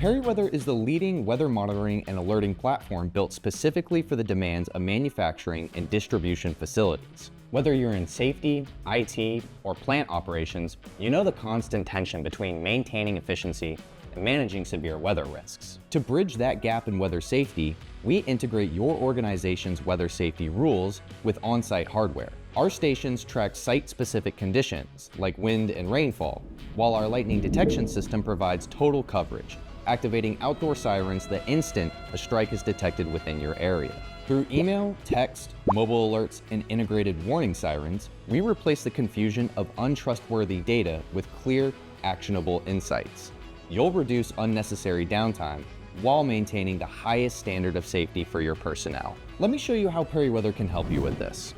PeriWeather is the leading weather monitoring and alerting platform built specifically for the demands of manufacturing and distribution facilities. Whether you're in safety, IT, or plant operations, you know the constant tension between maintaining efficiency and managing severe weather risks. To bridge that gap in weather safety, we integrate your organization's weather safety rules with on-site hardware. Our stations track site-specific conditions, like wind and rainfall, while our lightning detection system provides total coverage, activating outdoor sirens the instant a strike is detected within your area. Through email, text, mobile alerts, and integrated warning sirens, we replace the confusion of untrustworthy data with clear, actionable insights. You'll reduce unnecessary downtime while maintaining the highest standard of safety for your personnel. Let me show you how PeriWeather can help you with this.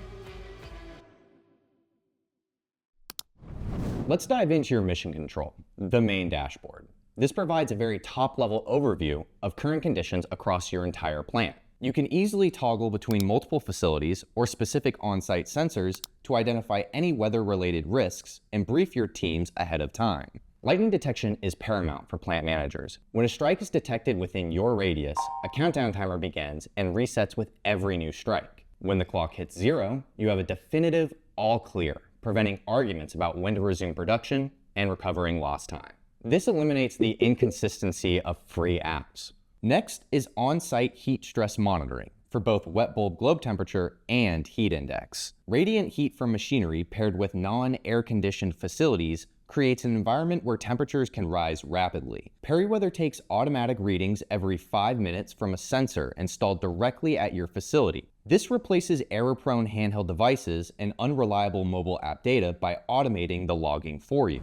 Let's dive into your mission control, the main dashboard. This provides a very top-level overview of current conditions across your entire plant. You can easily toggle between multiple facilities or specific on-site sensors to identify any weather-related risks and brief your teams ahead of time. Lightning detection is paramount for plant managers. When a strike is detected within your radius, a countdown timer begins and resets with every new strike. When the clock hits 0, you have a definitive all clear, preventing arguments about when to resume production and recovering lost time. This eliminates the inconsistency of free apps. Next is on-site heat stress monitoring for both wet bulb globe temperature and heat index. Radiant heat from machinery paired with non-air-conditioned facilities creates an environment where temperatures can rise rapidly. PeriWeather takes automatic readings every 5 minutes from a sensor installed directly at your facility. This replaces error-prone handheld devices and unreliable mobile app data by automating the logging for you.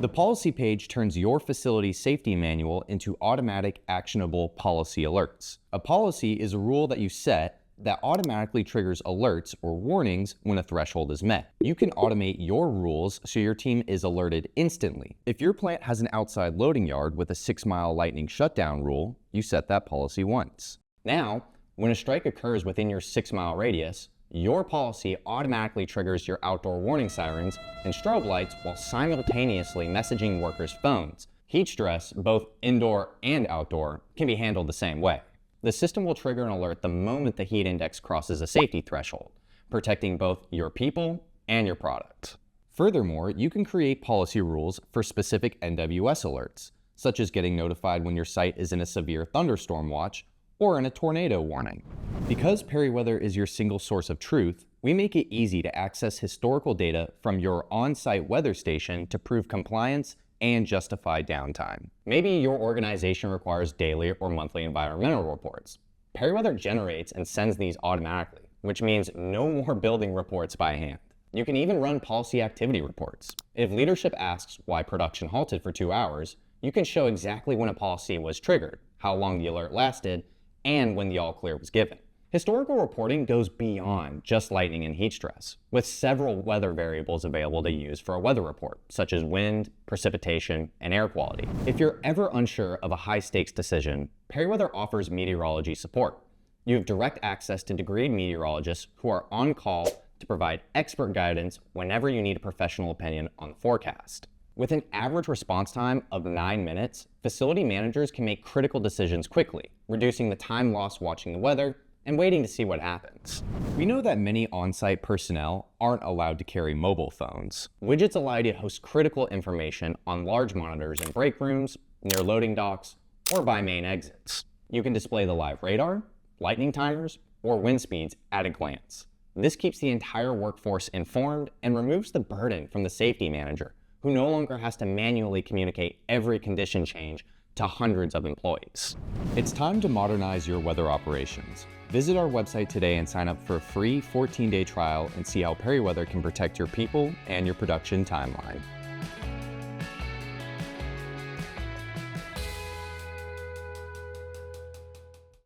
The policy page turns your facility's safety manual into automatic actionable policy alerts. A policy is a rule that you set that automatically triggers alerts or warnings when a threshold is met. You can automate your rules so your team is alerted instantly. If your plant has an outside loading yard with a 6-mile lightning shutdown rule, you set that policy once. Now, when a strike occurs within your 6-mile radius, your policy automatically triggers your outdoor warning sirens and strobe lights while simultaneously messaging workers' phones. Heat stress, both indoor and outdoor, can be handled the same way. The system will trigger an alert the moment the heat index crosses a safety threshold, protecting both your people and your product. Furthermore, you can create policy rules for specific NWS alerts, such as getting notified when your site is in a severe thunderstorm watch or in a tornado warning. Because PeriWeather is your single source of truth, we make it easy to access historical data from your on-site weather station to prove compliance and justify downtime. Maybe your organization requires daily or monthly environmental reports. PeriWeather generates and sends these automatically, which means no more building reports by hand. You can even run policy activity reports. If leadership asks why production halted for 2 hours, you can show exactly when a policy was triggered, how long the alert lasted, and when the all clear was given. Historical reporting goes beyond just lightning and heat stress, with several weather variables available to use for a weather report, such as wind, precipitation, and air quality. If you're ever unsure of a high-stakes decision, PeriWeather offers meteorology support. You have direct access to degreed meteorologists who are on call to provide expert guidance whenever you need a professional opinion on the forecast. With an average response time of 9 minutes, facility managers can make critical decisions quickly, reducing the time lost watching the weather and waiting to see what happens. We know that many on-site personnel aren't allowed to carry mobile phones. Widgets allow you to host critical information on large monitors in break rooms, near loading docks, or by main exits. You can display the live radar, lightning timers, or wind speeds at a glance. This keeps the entire workforce informed and removes the burden from the safety manager, who no longer has to manually communicate every condition change to hundreds of employees. It's time to modernize your weather operations. Visit our website today and sign up for a free 14-day trial and see how PeriWeather can protect your people and your production timeline.